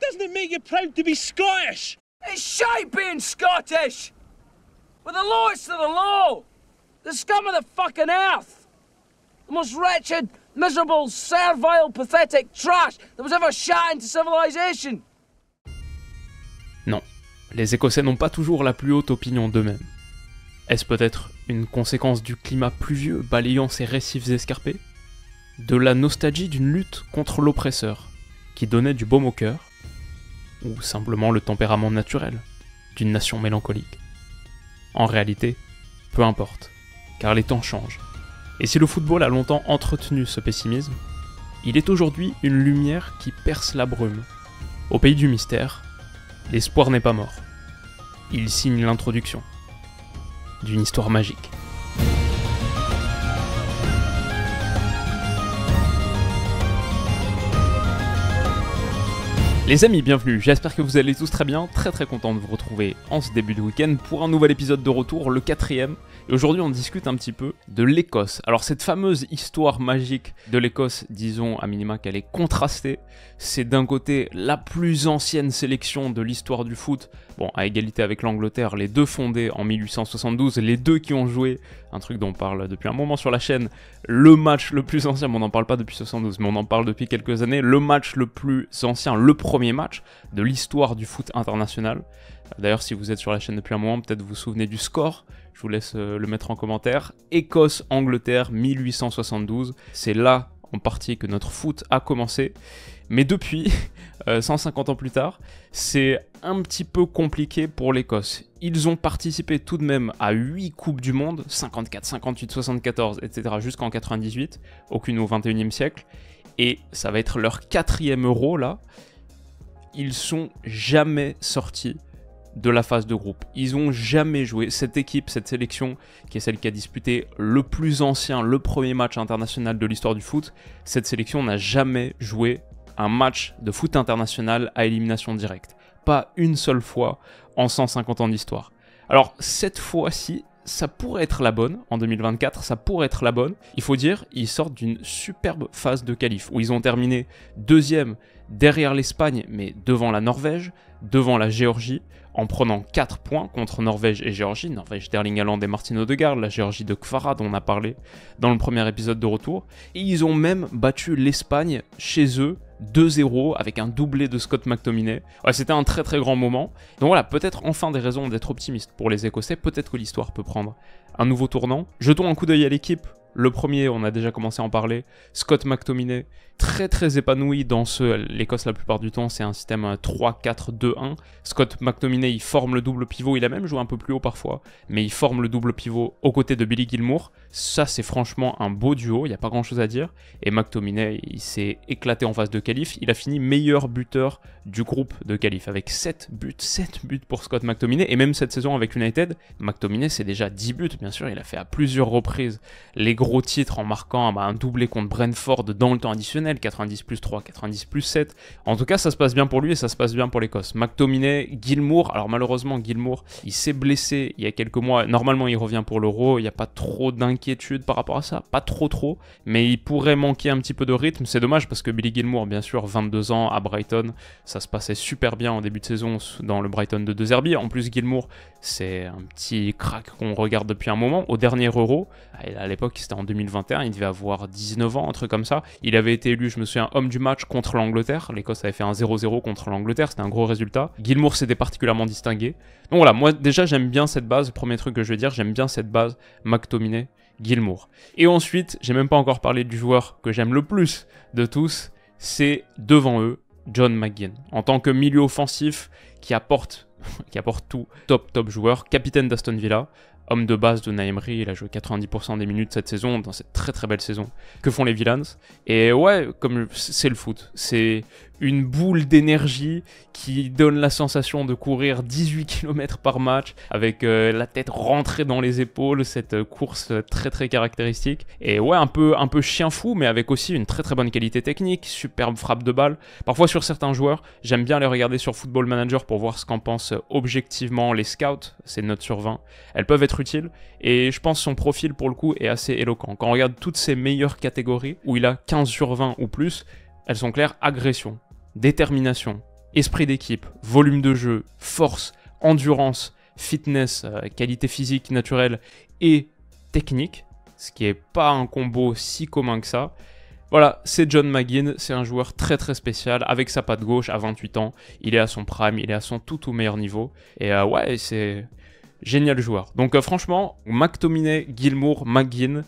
doesn't it make you proud to be Scottish? It's shite being Scottish! We're the lowest of the low! The scum of the fucking earth! The most wretched, miserable, servile, pathetic trash that was ever shot into civilization! Non, les Écossais n'ont pas toujours la plus haute opinion d'eux-mêmes. Est-ce peut-être une conséquence du climat pluvieux balayant ces récifs escarpés? De la nostalgie d'une lutte contre l'oppresseur, qui donnait du baume au cœur? Ou simplement le tempérament naturel d'une nation mélancolique? En réalité, peu importe, car les temps changent. Et si le football a longtemps entretenu ce pessimisme, il est aujourd'hui une lumière qui perce la brume. Au pays du mystère, l'espoir n'est pas mort. Il signe l'introduction d'une histoire magique. Les amis, bienvenue, j'espère que vous allez tous très bien, très content de vous retrouver en ce début de week-end pour un nouvel épisode de retour, le 4ème. Et aujourd'hui on discute un petit peu de l'Écosse. Alors cette fameuse histoire magique de l'Écosse, disons à minima qu'elle est contrastée. C'est d'un côté la plus ancienne sélection de l'histoire du foot, bon à égalité avec l'Angleterre, les deux fondés en 1872, les deux qui ont joué, un truc dont on parle depuis un moment sur la chaîne, le match le plus ancien, mais on n'en parle pas depuis 72, mais on en parle depuis quelques années, le match le plus ancien, le premier match de l'histoire du foot international. D'ailleurs, si vous êtes sur la chaîne depuis un moment, peut-être vous vous souvenez du score, je vous laisse le mettre en commentaire. Écosse-Angleterre 1872, c'est là en partie que notre foot a commencé. Mais depuis, 150 ans plus tard, c'est un petit peu compliqué pour l'Écosse. Ils ont participé tout de même à 8 Coupes du Monde, 54, 58, 74, etc. jusqu'en 98, aucune au 21e siècle. Et ça va être leur 4e Euro là. Ils sont jamais sortis de la phase de groupe. Ils ont jamais joué. Cette équipe, cette sélection, qui est celle qui a disputé le plus ancien, le premier match international de l'histoire du foot, cette sélection n'a jamais joué un match de foot international à élimination directe. Pas une seule fois en 150 ans d'histoire. Alors cette fois-ci, ça pourrait être la bonne, en 2024, ça pourrait être la bonne. Il faut dire, ils sortent d'une superbe phase de qualif, où ils ont terminé deuxième derrière l'Espagne, mais devant la Norvège, devant la Géorgie, en prenant 4 points contre Norvège et Géorgie. Norvège d'Erling Haaland et Martin Odegaard, la Géorgie de Kvara dont on a parlé dans le premier épisode de retour. Et ils ont même battu l'Espagne chez eux, 2-0 avec un doublé de Scott McTominay. Ouais, c'était un très grand moment. Donc voilà, peut-être enfin des raisons d'être optimiste pour les Écossais. Peut-être que l'histoire peut prendre un nouveau tournant. Jetons un coup d'œil à l'équipe. Le premier, on a déjà commencé à en parler, Scott McTominay, très épanoui dans l'Écosse la plupart du temps, c'est un système 3-4-2-1. Scott McTominay, il forme le double pivot, il a même joué un peu plus haut parfois, mais il forme le double pivot aux côtés de Billy Gilmour. Ça, c'est franchement un beau duo, il n'y a pas grand chose à dire. Et McTominay, il s'est éclaté en phase de qualif, il a fini meilleur buteur du groupe de qualif, avec 7 buts pour Scott McTominay, et même cette saison avec United, McTominay c'est déjà 10 buts, bien sûr, il a fait à plusieurs reprises les gros titres en marquant un doublé contre Brentford dans le temps additionnel, 90+3, 90+7. En tout cas, ça se passe bien pour lui et ça se passe bien pour l'Écosse. McTominay, Gilmour, alors malheureusement Gilmour, il s'est blessé il y a quelques mois, normalement il revient pour l'Euro, il n'y a pas trop d'inquiétude par rapport à ça, pas trop, mais il pourrait manquer un petit peu de rythme, c'est dommage parce que Billy Gilmour, bien sûr, 22 ans à Brighton, ça se passait super bien en début de saison dans le Brighton de De Zerbi. En plus, Gilmour, c'est un petit crack qu'on regarde depuis un moment. Au dernier Euro, à l'époque c'était en 2021, il devait avoir 19 ans, un truc comme ça. Il avait été élu, je me souviens, homme du match contre l'Angleterre. L'Écosse avait fait un 0-0 contre l'Angleterre, c'était un gros résultat. Gilmour s'était particulièrement distingué. Donc voilà, moi déjà j'aime bien cette base, premier truc que je vais dire, j'aime bien cette base McTominay, Gilmour. Et ensuite, j'ai même pas encore parlé du joueur que j'aime le plus de tous, c'est devant eux, John McGinn. En tant que milieu offensif qui apporte tout, top joueur, capitaine d'Aston Villa, homme de base de Unai Emery, il a joué 90% des minutes cette saison, dans cette très belle saison que font les Villans. Et ouais, comme c'est le foot, c'est une boule d'énergie qui donne la sensation de courir 18 km par match, avec la tête rentrée dans les épaules, cette course très caractéristique. Et ouais, un peu chien fou, mais avec aussi une très bonne qualité technique, superbe frappe de balle. Parfois sur certains joueurs, j'aime bien les regarder sur Football Manager pour voir ce qu'en pensent objectivement les scouts, ces notes sur 20. Elles peuvent être utiles, et je pense que son profil pour le coup est assez éloquent. Quand on regarde toutes ces meilleures catégories, où il a 15 sur 20 ou plus, elles sont claires: agression, détermination, esprit d'équipe, volume de jeu, force, endurance, fitness, qualité physique naturelle et technique, ce qui n'est pas un combo si commun que ça. Voilà, c'est John McGinn, c'est un joueur très très spécial, avec sa patte gauche à 28 ans, il est à son prime, il est à son tout meilleur niveau, et ouais, c'est génial joueur. Donc franchement, McTominay, Gilmour, McGinn,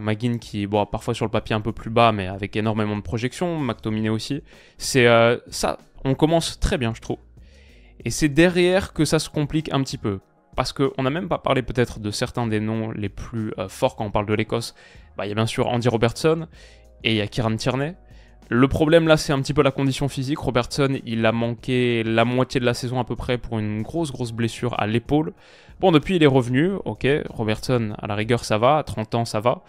McGinn qui, bon, parfois sur le papier un peu plus bas, mais avec énormément de projections, McTominay aussi, c'est ça, on commence très bien je trouve. Et c'est derrière que ça se complique un petit peu. Parce qu'on n'a même pas parlé peut-être de certains des noms les plus forts quand on parle de l'Écosse. Il y a bien sûr Andy Robertson et il y a Kieran Tierney. Le problème là, c'est un petit peu la condition physique. Robertson, il a manqué la moitié de la saison à peu près pour une grosse blessure à l'épaule. Bon, depuis il est revenu, ok. Robertson, à la rigueur, ça va. À 30 ans, ça va.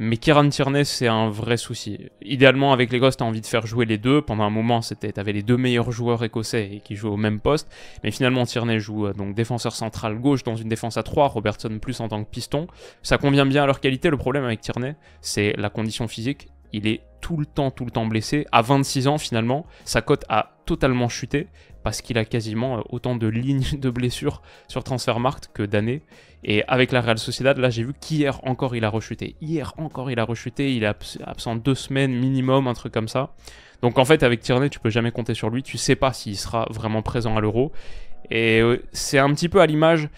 Mais Kieran Tierney, c'est un vrai souci. Idéalement, avec l'Écosse, t'as envie de faire jouer les deux. Pendant un moment, t'avais les deux meilleurs joueurs écossais et qui jouaient au même poste. Mais finalement, Tierney joue donc défenseur central gauche dans une défense à 3, Robertson plus en tant que piston. Ça convient bien à leur qualité. Le problème avec Tierney, c'est la condition physique. Il est tout le temps blessé. À 26 ans, finalement, sa cote a totalement chuté parce qu'il a quasiment autant de lignes de blessures sur Transfermarkt que d'années. Et avec la Real Sociedad, là, j'ai vu qu'hier encore, il a rechuté. Hier encore, il a rechuté. Il est absent 2 semaines minimum, un truc comme ça. Donc en fait, avec Tierney, tu peux jamais compter sur lui. Tu sais pas s'il sera vraiment présent à l'Euro. Et c'est un petit peu à l'image,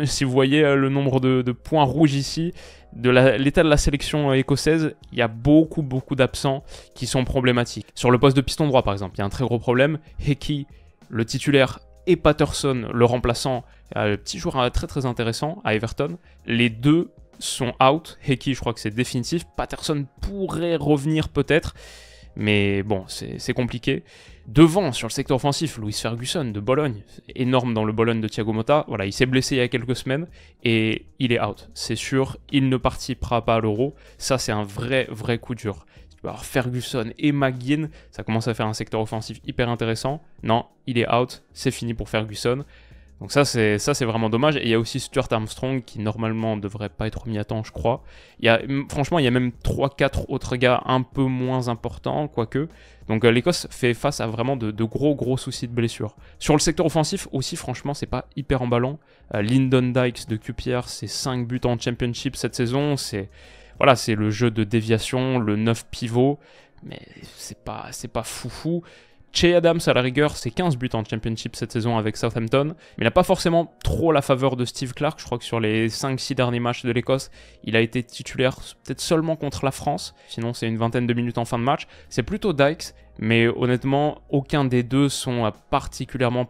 si vous voyez le nombre de points rouges ici, de l'état de la sélection écossaise, il y a beaucoup d'absents qui sont problématiques. Sur le poste de piston droit, par exemple, il y a un très gros problème. Hickey, le titulaire, et Patterson, le remplaçant, petit joueur très intéressant à Everton. Les deux sont out. Hickey, je crois que c'est définitif. Patterson pourrait revenir peut-être, mais bon, c'est compliqué. Devant, sur le secteur offensif, Lewis Ferguson de Bologne, énorme dans le Bologne de Thiago Motta. Voilà, il s'est blessé il y a quelques semaines et il est out. C'est sûr, il ne participera pas à l'Euro. Ça, c'est un vrai coup dur. Alors Ferguson et McGinn, ça commence à faire un secteur offensif hyper intéressant. Non, il est out, c'est fini pour Ferguson. Donc ça c'est vraiment dommage. Et il y a aussi Stuart Armstrong qui normalement ne devrait pas être mis à temps, je crois. Franchement, il y a même 3-4 autres gars un peu moins importants, quoique. Donc l'Écosse fait face à vraiment de gros soucis de blessure. Sur le secteur offensif aussi, franchement, c'est pas hyper emballant. Lyndon Dykes de QPR, c'est 5 buts en Championship cette saison. Voilà, c'est le jeu de déviation, le 9 pivot, mais c'est pas foufou. Che Adams, à la rigueur, c'est 15 buts en Championship cette saison avec Southampton, mais il n'a pas forcément trop la faveur de Steve Clarke. Je crois que sur les 5-6 derniers matchs de l'Écosse, il a été titulaire peut-être seulement contre la France, sinon c'est une vingtaine de minutes en fin de match. C'est plutôt Dykes, mais honnêtement, aucun des deux sont particulièrement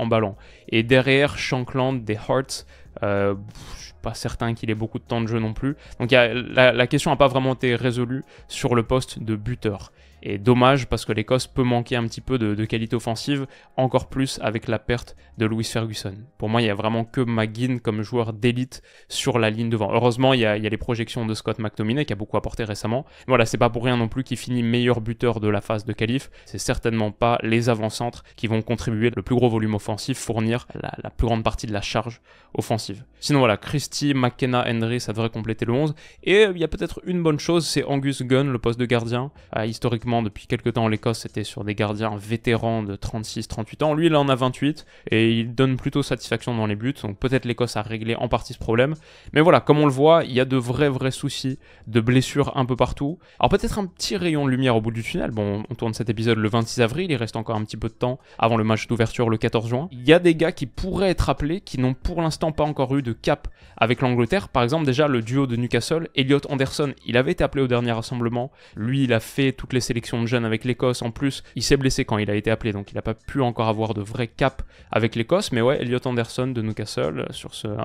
emballants. Et derrière, Shankland des Hearts, je suis pas certain qu'il ait beaucoup de temps de jeu non plus. Donc la question n'a pas vraiment été résolue sur le poste de buteur. Et dommage parce que l'Écosse peut manquer un petit peu de qualité offensive, encore plus avec la perte de Lewis Ferguson. Pour moi, il n'y a vraiment que McGinn comme joueur d'élite sur la ligne devant. Heureusement, il y a les projections de Scott McTominay qui a beaucoup apporté récemment. Voilà, c'est pas pour rien non plus qu'il finit meilleur buteur de la phase de qualif. C'est certainement pas les avant-centres qui vont contribuer le plus gros volume offensif, fournir la plus grande partie de la charge offensive. Sinon voilà, Christie, McKenna, Henry, ça devrait compléter le 11. Et il y a peut-être une bonne chose, c'est Angus Gunn, le poste de gardien. Historiquement, depuis quelques temps, l'Écosse était sur des gardiens vétérans de 36-38 ans. Lui, il en a 28 et il donne plutôt satisfaction dans les buts. Donc peut-être l'Écosse a réglé en partie ce problème. Mais voilà, comme on le voit, il y a de vrais soucis de blessures un peu partout. Alors peut-être un petit rayon de lumière au bout du tunnel. Bon, on tourne cet épisode le 26 avril, il reste encore un petit peu de temps avant le match d'ouverture le 14 juin. Il y a des gars qui pourraient être appelés, qui n'ont pour l'instant pas encore eu de cap avec l'Angleterre. Par exemple, déjà le duo de Newcastle, Elliot Anderson, il avait été appelé au dernier rassemblement. Lui, il a fait toutes les sélections de jeunes avec l'Écosse. En plus, il s'est blessé quand il a été appelé, donc il n'a pas pu encore avoir de vrai cap avec l'Écosse. Mais ouais, Elliot Anderson de Newcastle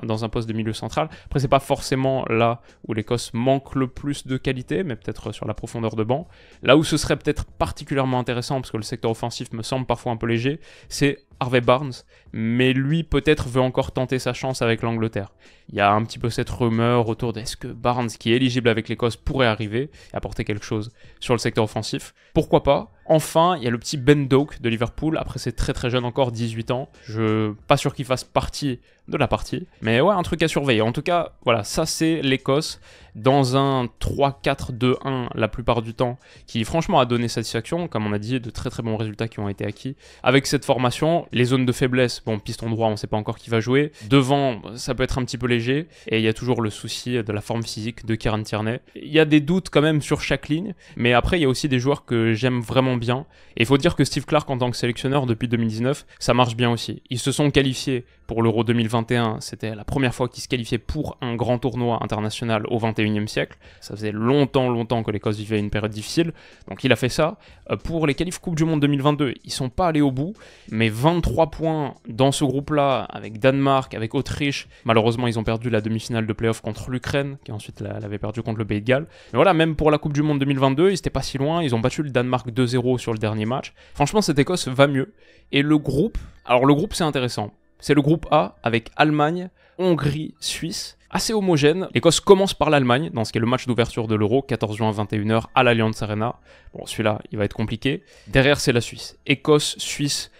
dans un poste de milieu central. Après, c'est pas forcément là où l'Écosse manque le plus de qualité, mais peut-être sur la profondeur de banc. Là où ce serait peut-être particulièrement intéressant, parce que le secteur offensif me semble parfois un peu léger, c'est Harvey Barnes, mais lui peut-être veut encore tenter sa chance avec l'Angleterre. Il y a un petit peu cette rumeur autour d'est-ce que Barnes, qui est éligible avec l'Écosse, pourrait arriver et apporter quelque chose sur le secteur offensif. Pourquoi pas ? Enfin, il y a le petit Ben Doak de Liverpool. Après, c'est très jeune encore, 18 ans. Je suis pas sûr qu'il fasse partie de la partie. Mais ouais, un truc à surveiller. En tout cas, voilà, ça c'est l'Écosse dans un 3-4-2-1 la plupart du temps, qui franchement a donné satisfaction, comme on a dit, de très très bons résultats qui ont été acquis. Avec cette formation, les zones de faiblesse, bon, piston droit, on sait pas encore qui va jouer. Devant, ça peut être un petit peu léger, et il y a toujours le souci de la forme physique de Kieran Tierney. Il y a des doutes quand même sur chaque ligne, mais après il y a aussi des joueurs que j'aime vraiment bien. Et il faut dire que Steve Clarke en tant que sélectionneur depuis 2019, ça marche bien aussi. Ils se sont qualifiés pour l'Euro 2021, c'était la première fois qu'ils se qualifiaient pour un grand tournoi international au 21e siècle. Ça faisait longtemps que l'Écosse vivait une période difficile, donc il a fait ça. Pour les qualifs Coupe du Monde 2022, ils sont pas allés au bout, mais 23 points dans ce groupe-là, avec Danemark, avec Autriche. Malheureusement, ils ont perdu la demi-finale de play-off contre l'Ukraine, qui ensuite l'avait perdu contre le Pays de Galles. Mais voilà, même pour la Coupe du Monde 2022, ils étaient pas si loin, ils ont battu le Danemark 2-0 sur le dernier match. Franchement, cette Écosse va mieux. Et le groupe, alors le groupe c'est intéressant. C'est le groupe A avec Allemagne, Hongrie, Suisse. Assez homogène. L'Écosse commence par l'Allemagne, dans ce qui est le match d'ouverture de l'Euro, 14 juin 21h à l'Allianz Arena. Bon, celui-là, il va être compliqué. Derrière, c'est la Suisse. Écosse, Suisse,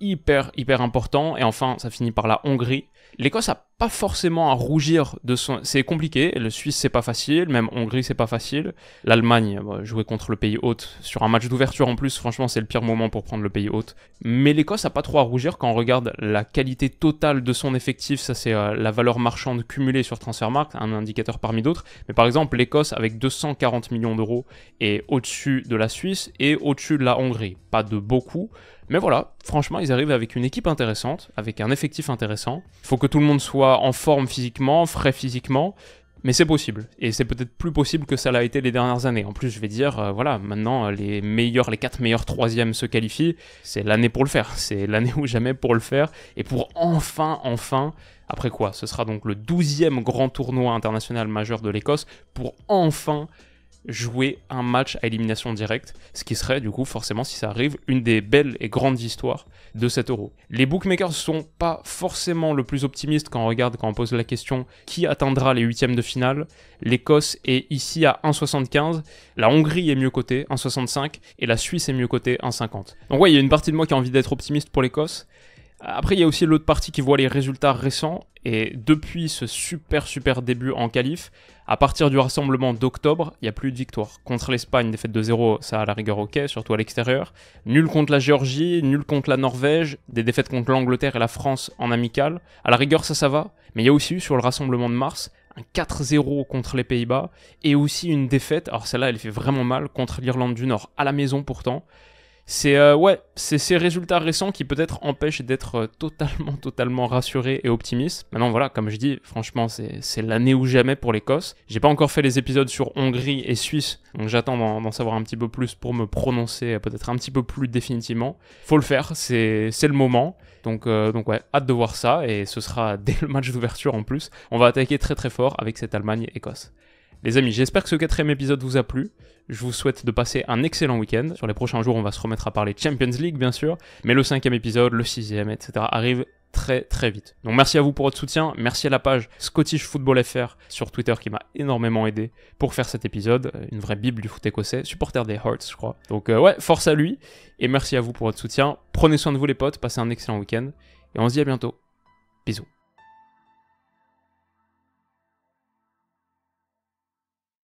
hyper important. Et enfin, ça finit par la Hongrie. L'Écosse a pas forcément à rougir de son... C'est compliqué, le Suisse c'est pas facile, même Hongrie c'est pas facile. L'Allemagne, jouer contre le pays hôte, sur un match d'ouverture en plus, franchement c'est le pire moment pour prendre le pays hôte. Mais l'Écosse a pas trop à rougir quand on regarde la qualité totale de son effectif, ça c'est la valeur marchande cumulée sur Transfermarkt, un indicateur parmi d'autres. Mais par exemple l'Écosse avec 240 millions d'euros est au-dessus de la Suisse et au-dessus de la Hongrie. Pas de beaucoup, mais voilà, franchement ils arrivent avec une équipe intéressante, avec un effectif intéressant. Il faut que tout le monde soit en forme physiquement, frais physiquement, mais c'est possible. Et c'est peut-être plus possible que ça l'a été les dernières années. En plus, je vais dire, voilà, maintenant, les 4 meilleurs troisièmes se qualifient. C'est l'année pour le faire. C'est l'année ou jamais pour le faire. Et pour enfin, après quoi, ce sera donc le 12e grand tournoi international majeur de l'Écosse, pour enfin jouer un match à élimination directe, ce qui serait du coup forcément, si ça arrive, une des belles et grandes histoires de cet Euro. Les bookmakers sont pas forcément le plus optimistes quand on pose la question qui atteindra les huitièmes de finale. L'Écosse est ici à 1,75, la Hongrie est mieux cotée, 1,65, et la Suisse est mieux cotée, 1,50. Donc ouais, il y a une partie de moi qui a envie d'être optimiste pour l'Écosse. Après, il y a aussi l'autre partie qui voit les résultats récents, et depuis ce super début en qualif, à partir du rassemblement d'octobre, il n'y a plus de victoire. Contre l'Espagne, défaite de 0, ça à la rigueur ok, surtout à l'extérieur. Nul contre la Géorgie, nul contre la Norvège, des défaites contre l'Angleterre et la France en amical. À la rigueur, ça va, mais il y a aussi eu sur le rassemblement de mars, un 4-0 contre les Pays-Bas, et aussi une défaite, alors celle-là elle fait vraiment mal, contre l'Irlande du Nord, à la maison pourtant. C'est ces résultats récents qui peut-être empêchent d'être totalement rassuré et optimiste. Maintenant voilà, comme je dis, franchement c'est l'année ou jamais pour l'Écosse. J'ai pas encore fait les épisodes sur Hongrie et Suisse, donc j'attends d'en savoir un petit peu plus pour me prononcer peut-être un petit peu plus définitivement. Faut le faire, c'est le moment. Donc ouais, hâte de voir ça, et ce sera dès le match d'ouverture en plus. On va attaquer très fort avec cette Allemagne-Écosse. Les amis, j'espère que ce 4e épisode vous a plu. Je vous souhaite de passer un excellent week-end. Sur les prochains jours, on va se remettre à parler Champions League, bien sûr. Mais le 5e épisode, le 6e, etc. arrive très vite. Donc merci à vous pour votre soutien. Merci à la page Scottish Football FR sur Twitter qui m'a énormément aidé pour faire cet épisode. Une vraie bible du foot écossais. Supporter des Hearts, je crois. Donc ouais, force à lui. Et merci à vous pour votre soutien. Prenez soin de vous les potes. Passez un excellent week-end. Et on se dit à bientôt. Bisous.